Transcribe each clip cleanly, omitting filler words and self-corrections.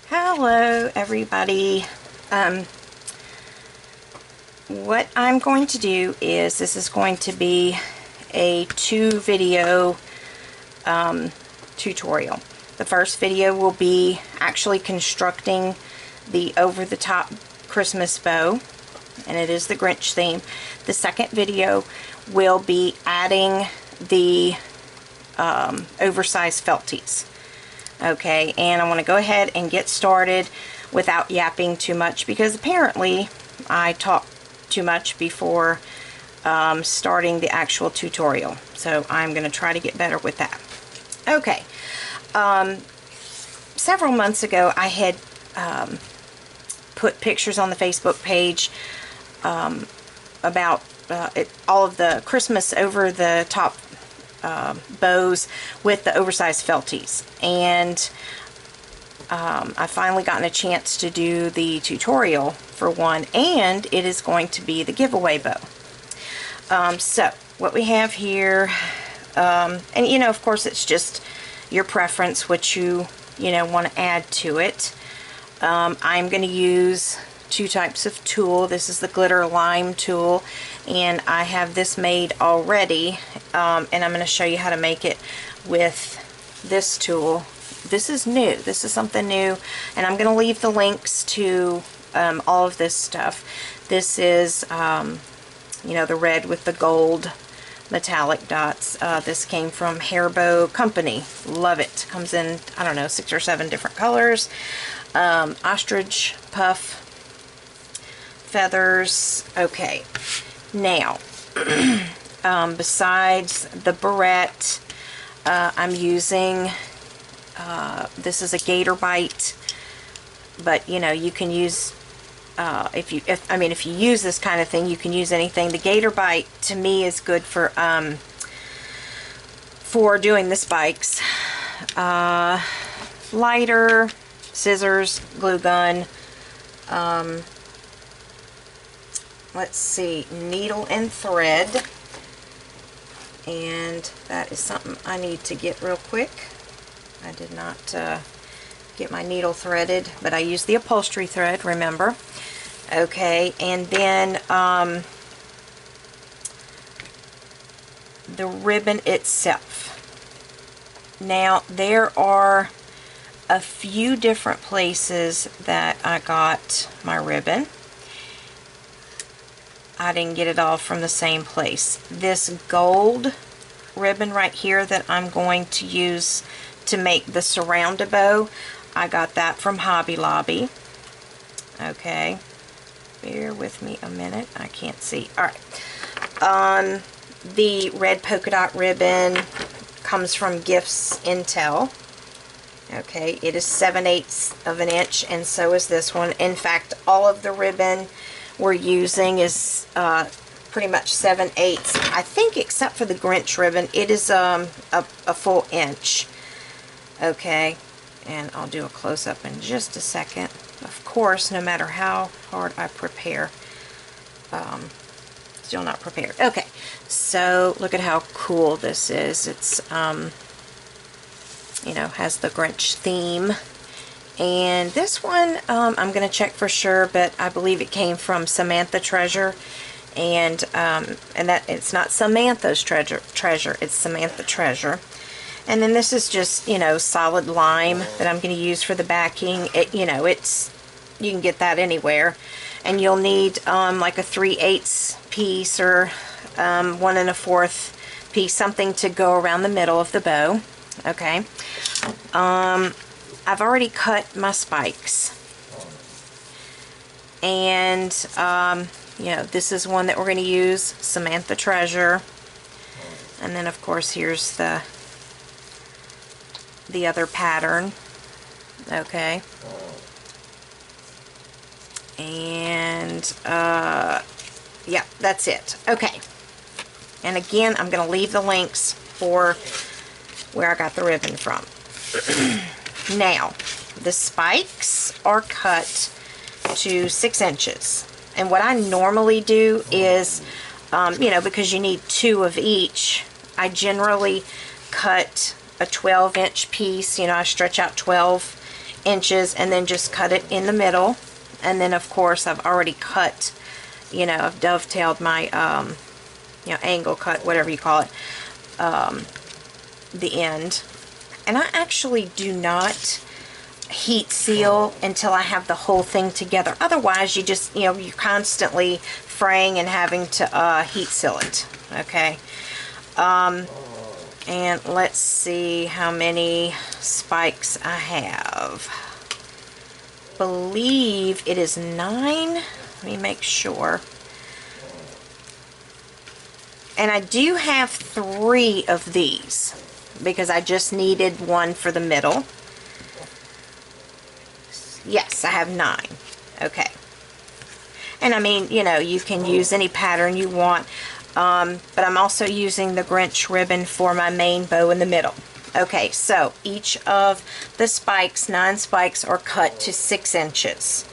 Hello everybody. What I'm going to do is this is going to be a 2-video tutorial. The first video will be actually constructing the over-the-top Christmas bow, and it is the Grinch theme. The second video will be adding the oversized felties. Okay, and I want to go ahead and get started without yapping too much, because apparently I talk too much before starting the actual tutorial. So I'm going to try to get better with that. Okay, several months ago I had put pictures on the Facebook page about all of the Christmas over-the-top bows with the oversized felties, and I've finally gotten a chance to do the tutorial for one, and it is going to be the giveaway bow. So what we have here, and you know, of course it's just your preference what you want to add to it. I'm going to use two types of tool. This is the glitter lime tool, and I have this made already, and I'm going to show you how to make it with this tool. This is new. This is something new, and I'm going to leave the links to all of this stuff. This is the red with the gold metallic dots. This came from Hairbow Company. Love it. Comes in, I don't know, 6 or 7 different colors. Ostrich puff feathers. Okay, now besides the barrette, I'm using this is a gator bite, but you can use if you use this kind of thing, you can use anything. The gator bite to me is good for doing the spikes. Lighter, scissors, glue gun, let's see, needle and thread, and that is something I need to get real quick. I did not get my needle threaded, but I used the upholstery thread, remember. Okay, and then the ribbon itself. Now there are a few different places that I got my ribbon. I didn't get it all from the same place. This gold ribbon right here that I'm going to use to make the surround bow, I got that from Hobby Lobby. Okay, bear with me a minute, I can't see. Alright, the red polka dot ribbon comes from Gifts Intel. Okay, it is 7/8 of an inch, and so is this one. In fact, all of the ribbon we're using is pretty much 7/8. I think except for the Grinch ribbon, it is a full inch. Okay, and I'll do a close-up in just a second. Of course, no matter how hard I prepare, still not prepared. Okay, so look at how cool this is. It's has the Grinch theme. And this one, I'm going to check for sure, but I believe it came from Samantha Treasure, and that it's not Samantha's treasure, it's Samantha Treasure. And then this is just, solid lime that I'm going to use for the backing. It's you can get that anywhere, and you'll need like a 3/8 piece or 1 1/4 piece, something to go around the middle of the bow. Okay. I've already cut my spikes, and this is one that we're going to use, Samantha Treasure, and then of course here's the other pattern. Okay, and yeah, that's it. Okay, and again, I'm going to leave the links for where I got the ribbon from. Now, the spikes are cut to 6 inches. And what I normally do is, because you need 2 of each, I generally cut a 12-inch piece. I stretch out 12 inches, and then just cut it in the middle. And then of course I've already cut, you know, I've dovetailed my you know, angle cut, whatever you call it, the end. And I actually do not heat seal until I have the whole thing together. Otherwise, you just, you know, you're constantly fraying and having to heat seal it. Okay. And let's see how many spikes I have. Believe it is 9. Let me make sure. And I do have 3 of these because I just needed one for the middle. Yes, I have 9. Okay. And I mean, you know, you can use any pattern you want. But I'm also using the Grinch ribbon for my main bow in the middle. Okay, so each of the spikes, 9 spikes, are cut to 6 inches.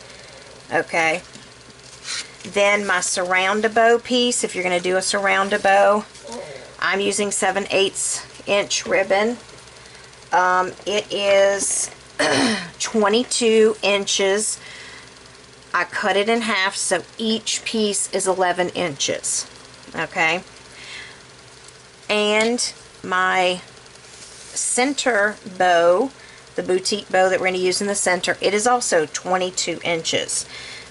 Okay. Then my surround-a-bow piece, if you're going to do a surround-a-bow, I'm using 7/8 inch ribbon. It is 22 inches. I cut it in half, so each piece is 11 inches. Okay. And my center bow, the boutique bow that we're going to use in the center, it is also 22 inches.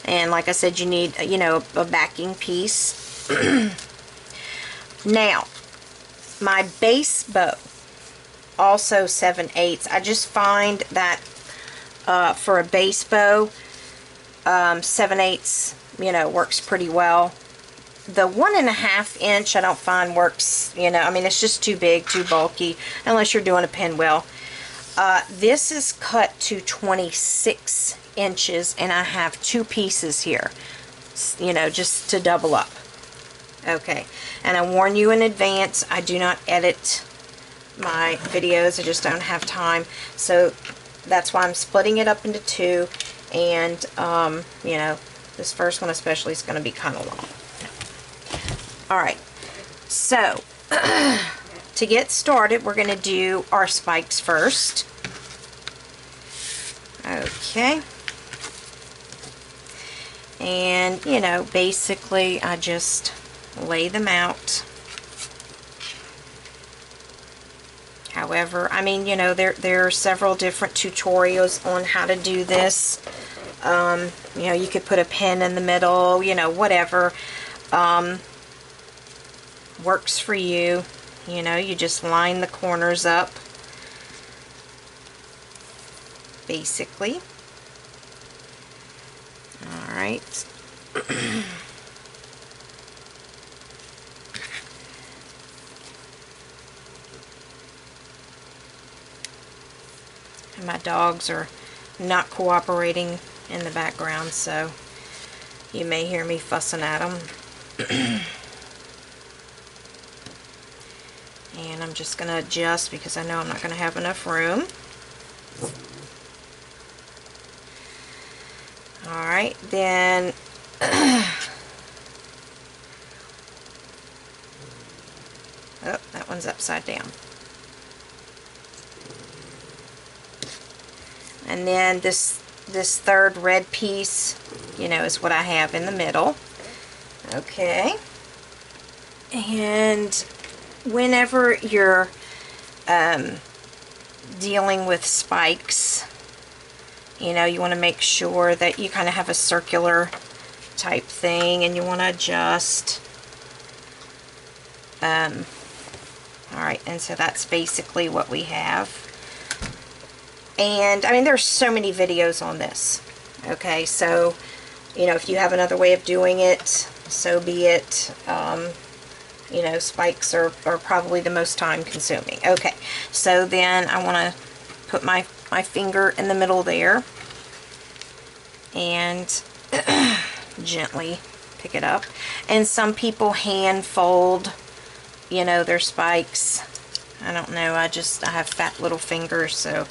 And like I said, you need, you know, a backing piece. Now, my base bow, also 7/8. I just find that for a base bow, 7/8, you know, works pretty well. The 1.5 inch I don't find works, you know, I mean, it's just too big, too bulky, unless you're doing a pinwheel. This is cut to 26 inches, and I have 2 pieces here, you know, just to double up. Okay, and I warn you in advance, I do not edit my videos, I just don't have time, so that's why I'm splitting it up into 2, and, you know, this first one especially is going to be kind of long. Alright, so to get started, we're going to do our spikes first. Okay. And, you know, basically I just lay them out. However, I mean, you know, there are several different tutorials on how to do this. You know, you could put a pin in the middle, you know, whatever. Works for you. You know, you just line the corners up, basically. Alright. And my dogs are not cooperating in the background, so you may hear me fussing at them. And I'm just going to adjust because I know I'm not going to have enough room. Alright, then oh, that one's upside down. And then this third red piece, you know, is what I have in the middle. Okay. And whenever you're dealing with spikes, you know, you want to make sure that you kind of have a circular type thing, and you want to adjust. Alright, and so that's basically what we have. And, I mean, there's so many videos on this. Okay, so, you know, if you have another way of doing it, so be it. You know, spikes are probably the most time consuming. Okay, so then I want to put my finger in the middle there and gently pick it up. And some people hand fold, you know, their spikes. I don't know, I have fat little fingers, so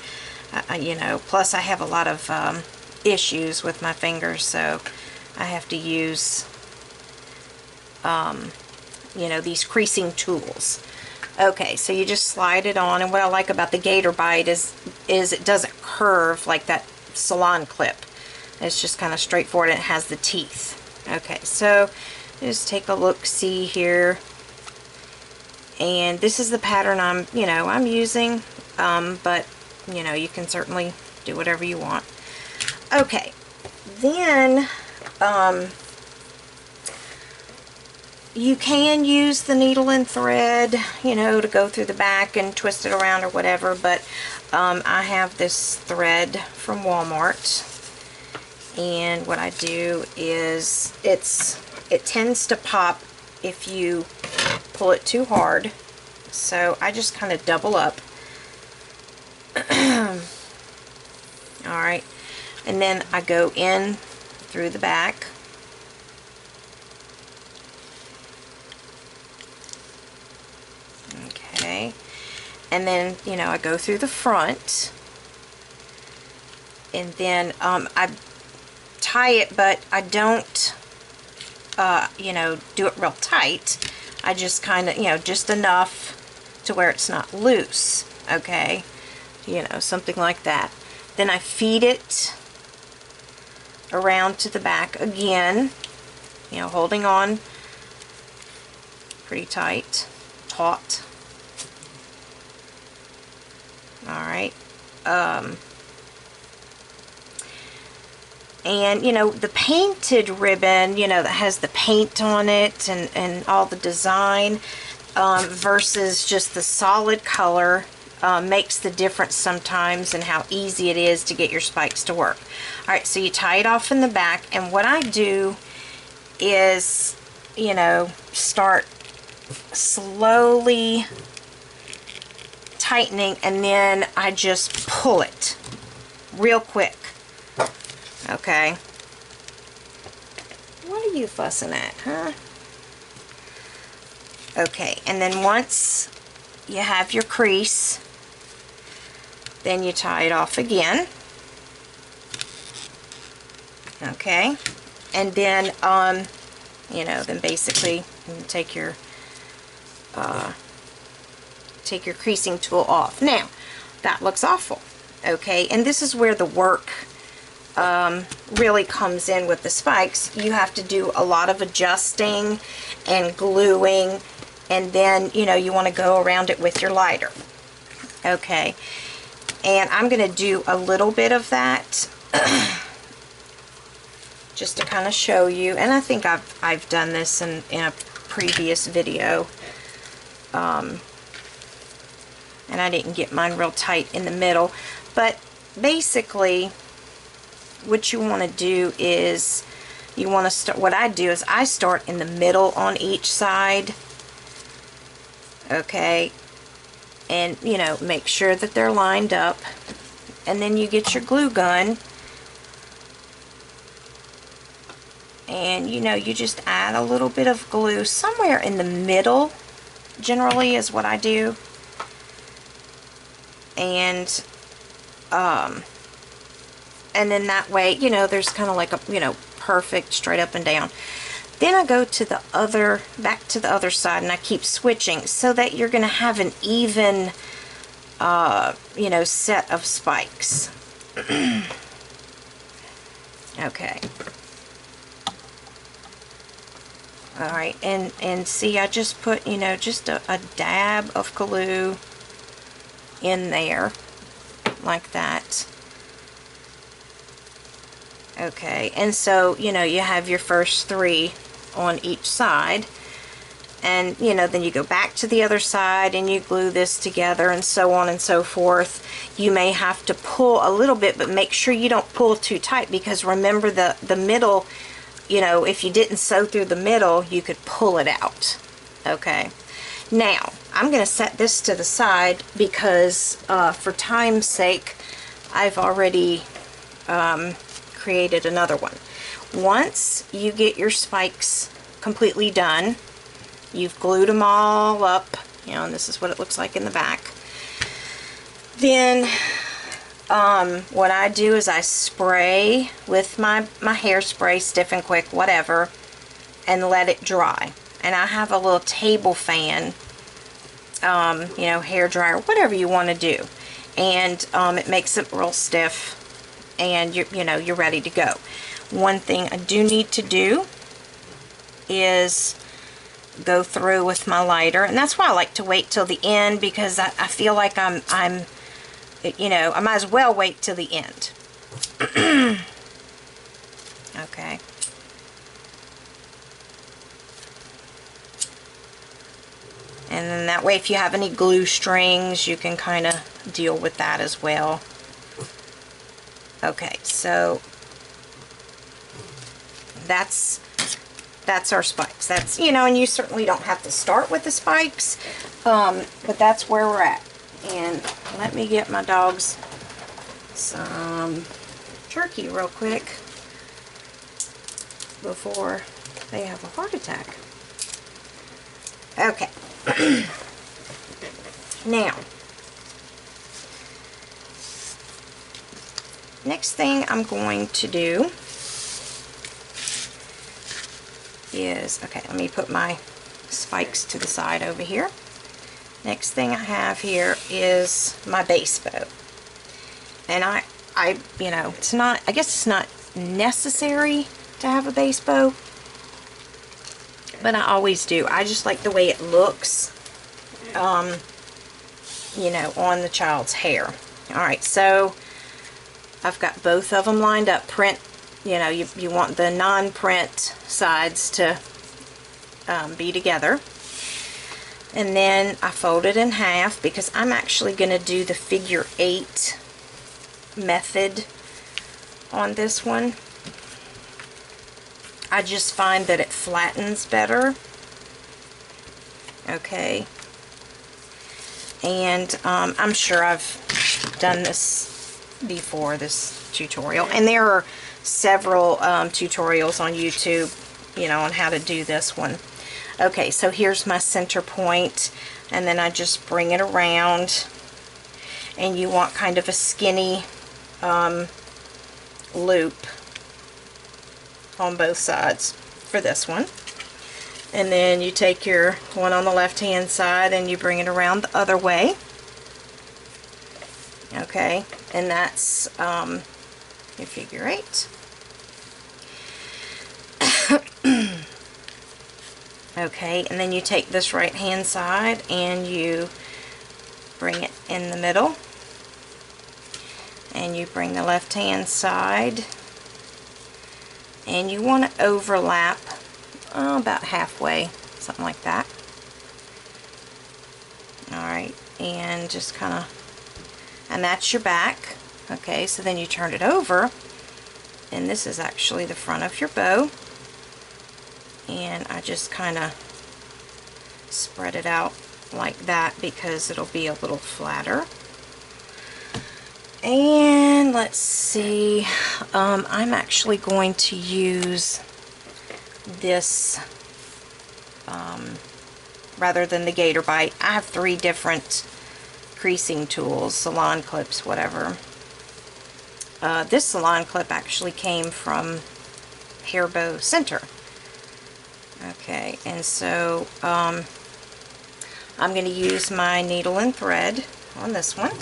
you know, plus I have a lot of issues with my fingers, so I have to use you know, these creasing tools. Okay, so you just slide it on, and what I like about the Gator Bite is it doesn't curve like that salon clip. It's just kind of straightforward, and it has the teeth. Okay, so just take a look, see here, and this is the pattern I'm using, but you can certainly do whatever you want. Okay, then you can use the needle and thread, to go through the back and twist it around or whatever, but I have this thread from Walmart, and what I do is it tends to pop if you pull it too hard, so I just kind of double up. Alright, and then I go in through the back. Okay, and then I go through the front, and then I tie it, but I don't do it real tight. I just kind of just enough to where it's not loose. Okay, something like that. Then I feed it around to the back again, holding on pretty tight, taut. Alright, and the painted ribbon, that has the paint on it and all the design, versus just the solid color, makes the difference sometimes in how easy it is to get your spikes to work. Alright, so you tie it off in the back, and what I do is, start slowly tightening, and then I just pull it real quick. Okay. What are you fussing at, huh? Okay, and then once you have your crease, then you tie it off again. Okay, and then then basically you take your creasing tool off. Now that looks awful. Okay, and this is where the work really comes in with the spikes. You have to do a lot of adjusting and gluing, and then you want to go around it with your lighter. Okay, and I'm going to do a little bit of that just to kind of show you, and I think I've done this in a previous video, and I didn't get mine real tight in the middle, but basically what you want to do is you want to start, what I do is I start in the middle on each side. Okay, and make sure that they're lined up, and then you get your glue gun, and you just add a little bit of glue somewhere in the middle, generally is what I do. And then that way, there's kind of like a, perfect straight up and down. Then I go to back to the other side, and I keep switching so that you're going to have an even, set of spikes. Okay. Alright, and see, I just put, just a dab of glue in there, like that. Okay, and so, you have your first 3 on each side, and, then you go back to the other side, and you glue this together, and so on and so forth. You may have to pull a little bit, but make sure you don't pull too tight, because remember the middle, if you didn't sew through the middle, you could pull it out. Okay, now I'm going to set this to the side because for time's sake I've already created another one. Once you get your spikes completely done, you've glued them all up, and this is what it looks like in the back, then what I do is I spray with my hairspray, Stiff and Quick, whatever, and let it dry. And I have a little table fan, hair dryer, whatever you want to do, and it makes it real stiff, and you're ready to go. One thing I do need to do is go through with my lighter, and that's why I like to wait till the end, because I feel like I might as well wait till the end. Okay. And then that way, if you have any glue strings, you can kind of deal with that as well. Okay, so that's our spikes. That's, and you certainly don't have to start with the spikes, but that's where we're at. And let me get my dogs some turkey real quick before they have a heart attack. Okay. Now, next thing I'm going to do is, okay, let me put my spikes to the side over here. Next thing I have here is my base bow. And I it's not, I guess it's not necessary to have a base bow, but I always do. I just like the way it looks, on the child's hair. Alright, so I've got both of them lined up. Print, you want the non-print sides to be together. And then I fold it in half, because I'm actually going to do the figure 8 method on this one. I just find that it flattens better. Okay. And I'm sure I've done this before, this tutorial. And there are several tutorials on YouTube, on how to do this one. Okay, so here's my center point, and then I just bring it around, and you want kind of a skinny loop on both sides for this one. And then you take your one on the left hand side and you bring it around the other way. Okay, and that's your figure 8. Okay, and then you take this right hand side and you bring it in the middle, and you bring the left hand side, and you want to overlap about halfway, something like that. Alright, and just kind of, and that's your back. Okay, so then you turn it over, and this is actually the front of your bow. And I just kind of spread it out like that because it'll be a little flatter. And let's see, I'm actually going to use this rather than the Gator Bite. I have 3 different creasing tools, salon clips, whatever. This salon clip actually came from Hair Bow Center. Okay, and so I'm going to use my needle and thread on this one.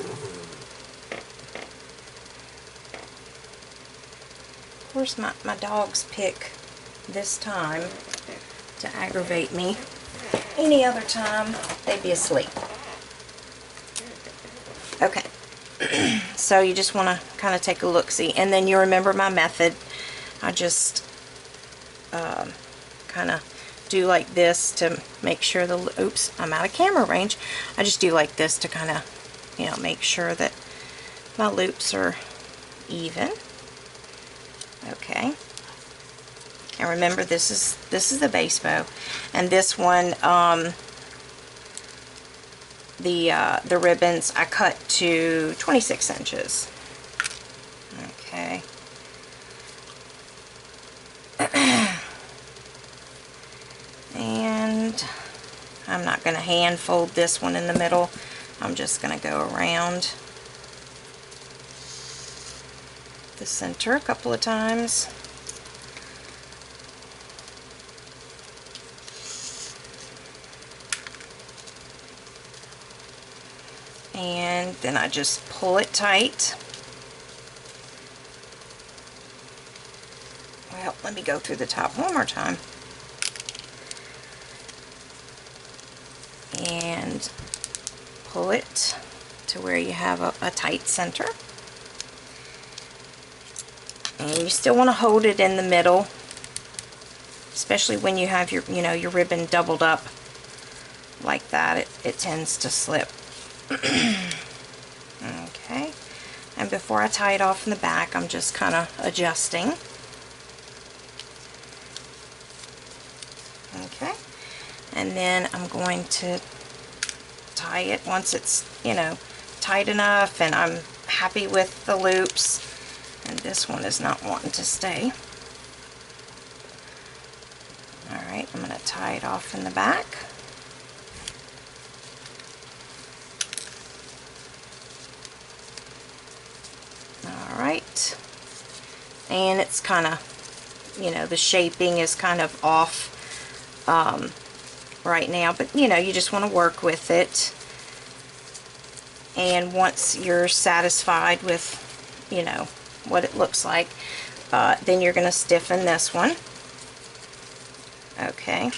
Of course, my dogs pick this time to aggravate me. Any other time, they'd be asleep. Okay, so you just want to kind of take a look-see, and then you remember my method. I just kind of do like this to make sure the, oops, I'm out of camera range. I just do like this to kind of, make sure that my loops are even. Okay. And remember, this is the base bow, and this one, the ribbons I cut to 26 inches. Okay. And I'm not going to hand fold this one in the middle. I'm just going to go around the center a couple of times. And then I just pull it tight. Well, let me go through the top one more time. And pull it to where you have a tight center. And you still want to hold it in the middle, especially when you have your, your ribbon doubled up like that. It tends to slip. Okay. And before I tie it off in the back, I'm just kind of adjusting. Okay. And then I'm going to tie it once it's, tight enough and I'm happy with the loops. And this one is not wanting to stay. Alright, I'm going to tie it off in the back. Alright. And it's kind of, the shaping is kind of off right now, but you just want to work with it. And once you're satisfied with, what it looks like, then you're going to stiffen this one. Okay.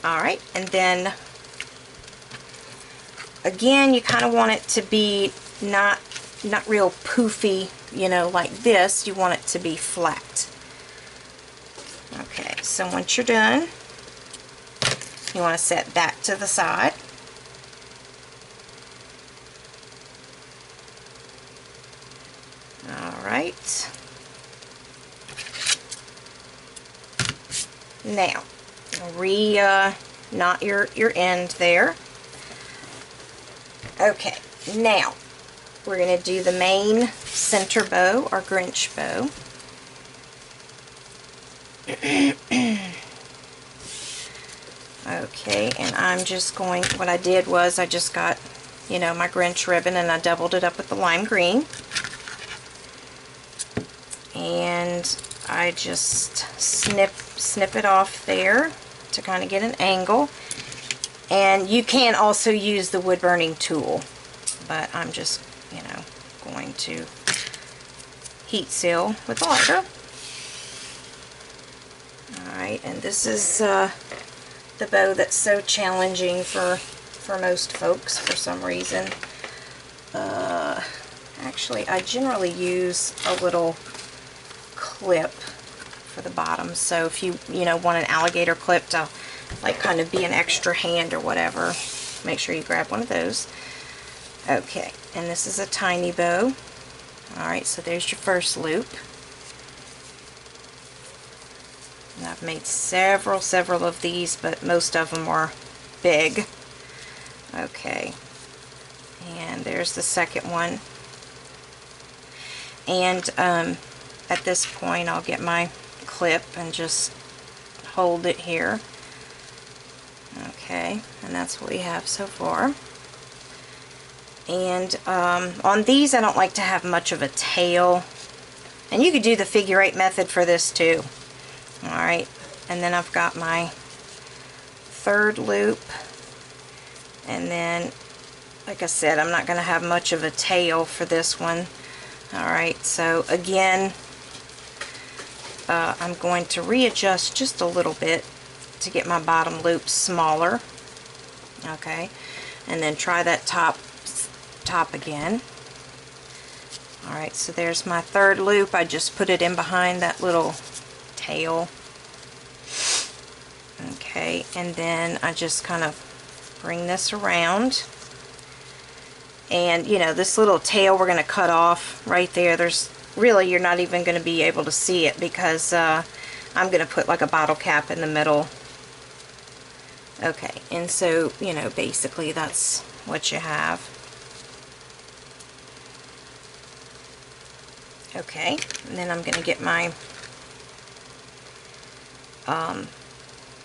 Alright, and then again, you kind of want it to be not real poofy, like this. You want it to be flat. Okay, so once you're done, you want to set that to the side. Alright. Now, knot your end there. Okay, now we're going to do the main center bow, our Grinch bow. Okay, and I'm just going, what I did was I just got, my Grinch ribbon and I doubled it up with the lime green. And I just snip it off there to kind of get an angle. And you can also use the wood burning tool, but I'm just, going to heat seal with the lighter. Alright, and this is the bow that's so challenging for most folks for some reason. Actually, I generally use a little clip for the bottom, so if you want an alligator clip to like kind of be an extra hand or whatever, make sure you grab one of those. Okay, and this is a tiny bow. Alright, so there's your first loop. And I've made several of these, but most of them are big. Okay, and there's the second one. And at this point I'll get my clip and just hold it here. Okay, and that's what we have so far. And on these I don't like to have much of a tail, and you could do the figure 8 method for this too. Alright, and then I've got my third loop, and then like I said, I'm not going to have much of a tail for this one. Alright, so again, I'm going to readjust just a little bit to get my bottom loop smaller. Okay, and then try that top again. Alright, so there's my third loop. I just put it in behind that little tail. Okay, and then I just kind of bring this around. And this little tail we're going to cut off right there. There's really, you're not even going to be able to see it because I'm going to put like a bottle cap in the middle. Okay, and so, basically that's what you have. Okay, and then I'm going to get my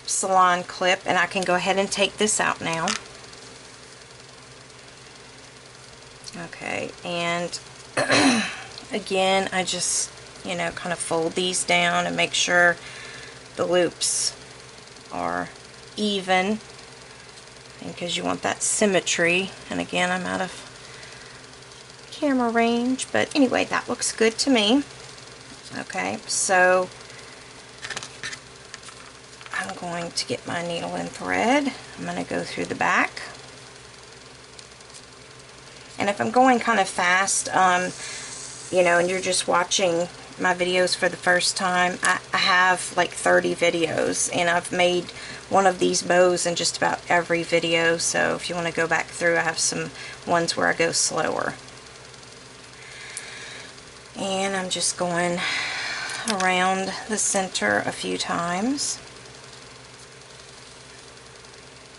salon clip, and I can go ahead and take this out now. Okay, and again, I just, kind of fold these down and make sure the loops are even, because you want that symmetry. And again, I'm out of camera range, but anyway, that looks good to me. Okay, so I'm going to get my needle and thread. I'm going to go through the back. And if I'm going kind of fast, you know, and you're just watching my videos for the first time, I have like 30 videos, and I've made one of these bows in just about every video, so if you want to go back through, I have some ones where I go slower. And I'm just going around the center a few times.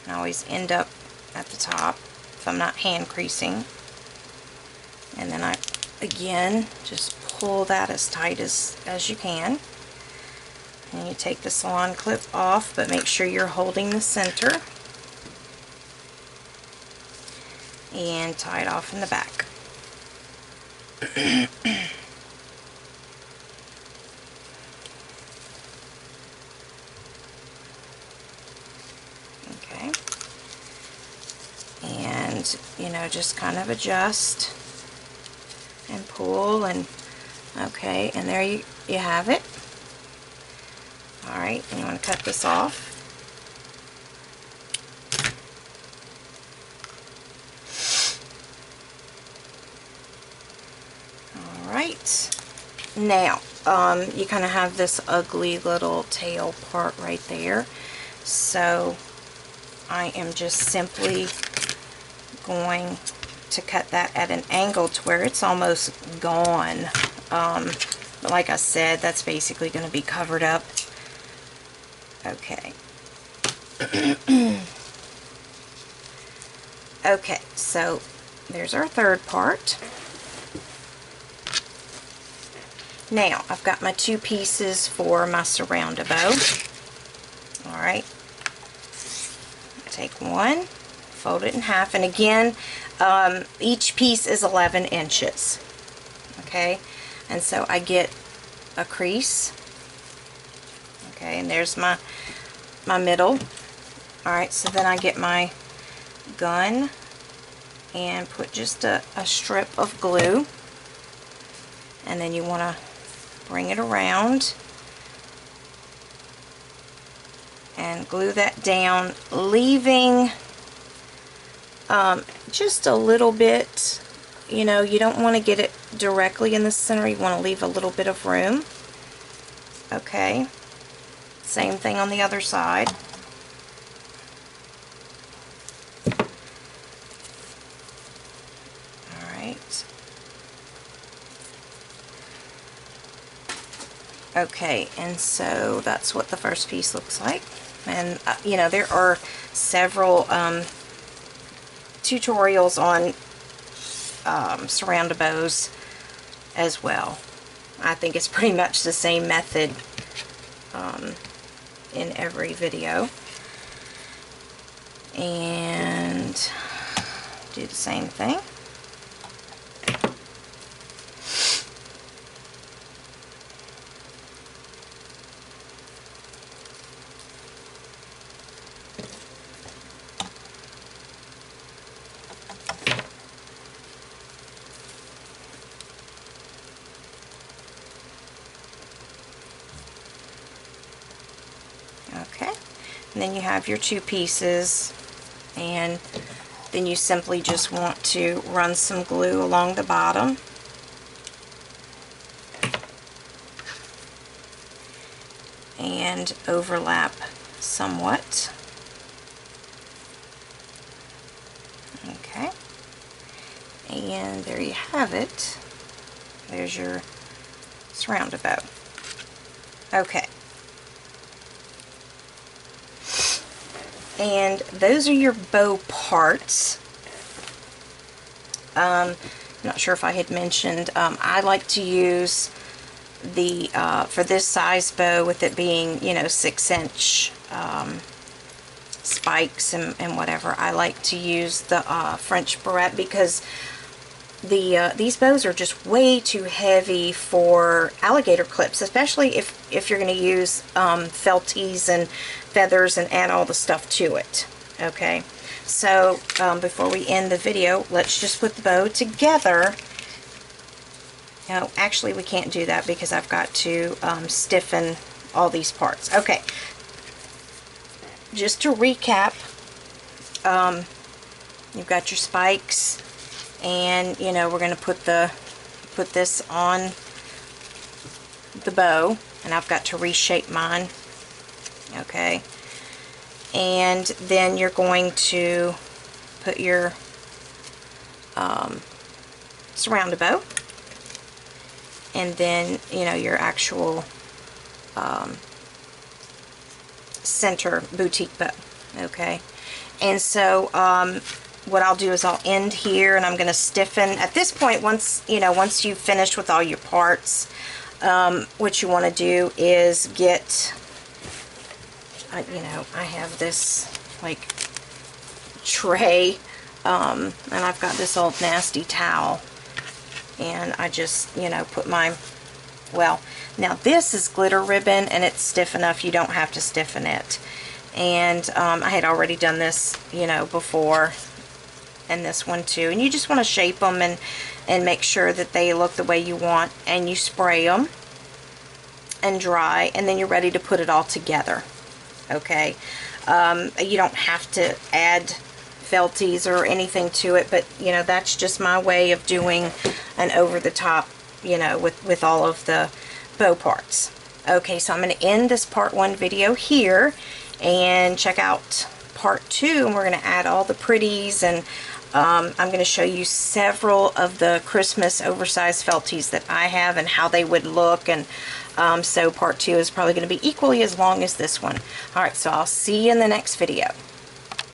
I always end up at the top if I'm not hand creasing. And then I, again, just pull that as tight as you can. And you take the salon clip off, but make sure you're holding the center. And tie it off in the back. Okay. And, you know, just kind of adjust and pull, and okay, and there you have it. Alright, and you want to cut this off. Alright, now you kind of have this ugly little tail part right there, so I am just simply going to cut that at an angle to where it's almost gone. But like I said, that's basically going to be covered up. Okay. Okay, so there's our third part. Now, I've got my two pieces for my surround-a-bow. Alright. Take one, fold it in half, and again, each piece is 11 inches. Okay, and so I get a crease. Okay, and there's my middle. Alright, so then I get my gun and put just a strip of glue, and then you want to bring it around and glue that down, leaving just a little bit. You know, you don't want to get it directly in the center, you want to leave a little bit of room. Okay, same thing on the other side. Alright. Okay, and so that's what the first piece looks like. And you know, there are several tutorials on surround-a-bows as well. I think it's pretty much the same method in every video. And do the same thing. Okay, and then you have your two pieces, and then you simply just want to run some glue along the bottom. And overlap somewhat. Okay, and there you have it. There's your surround-a-bow. Okay. And those are your bow parts. I'm not sure if I had mentioned, I like to use the, for this size bow, with it being, you know, 6-inch spikes and whatever, I like to use the French barrette, because these bows are just way too heavy for alligator clips, especially if you're going to use felties and feathers and add all the stuff to it. Okay, so before we end the video, let's just put the bow together No, actually we can't do that because I've got to stiffen all these parts. Okay, just to recap, you've got your spikes, and you know, we're going to put this on the bow, and I've got to reshape mine. Okay, and then you're going to put your surround bow, and then, you know, your actual center boutique bow. Okay, and so what I'll do is I'll end here, and I'm going to stiffen at this point. Once you've finished with all your parts, what you want to do is get, you know, I have this like tray, and I've got this old nasty towel, and I just, you know, put my, well, now this is glitter ribbon, and it's stiff enough you don't have to stiffen it. And I had already done this, you know, before, and this one too. And you just want to shape them and make sure that they look the way you want, and you spray them and dry, and then you're ready to put it all together. Okay, you don't have to add felties or anything to it, but you know, that's just my way of doing an over the top, you know, with all of the bow parts. Okay, so I'm going to end this part 1 video here, and check out part 2, and we're going to add all the pretties, and I'm going to show you several of the Christmas oversized felties that I have and how they would look. And so part 2 is probably going to be equally as long as this one. Alright, so I'll see you in the next video.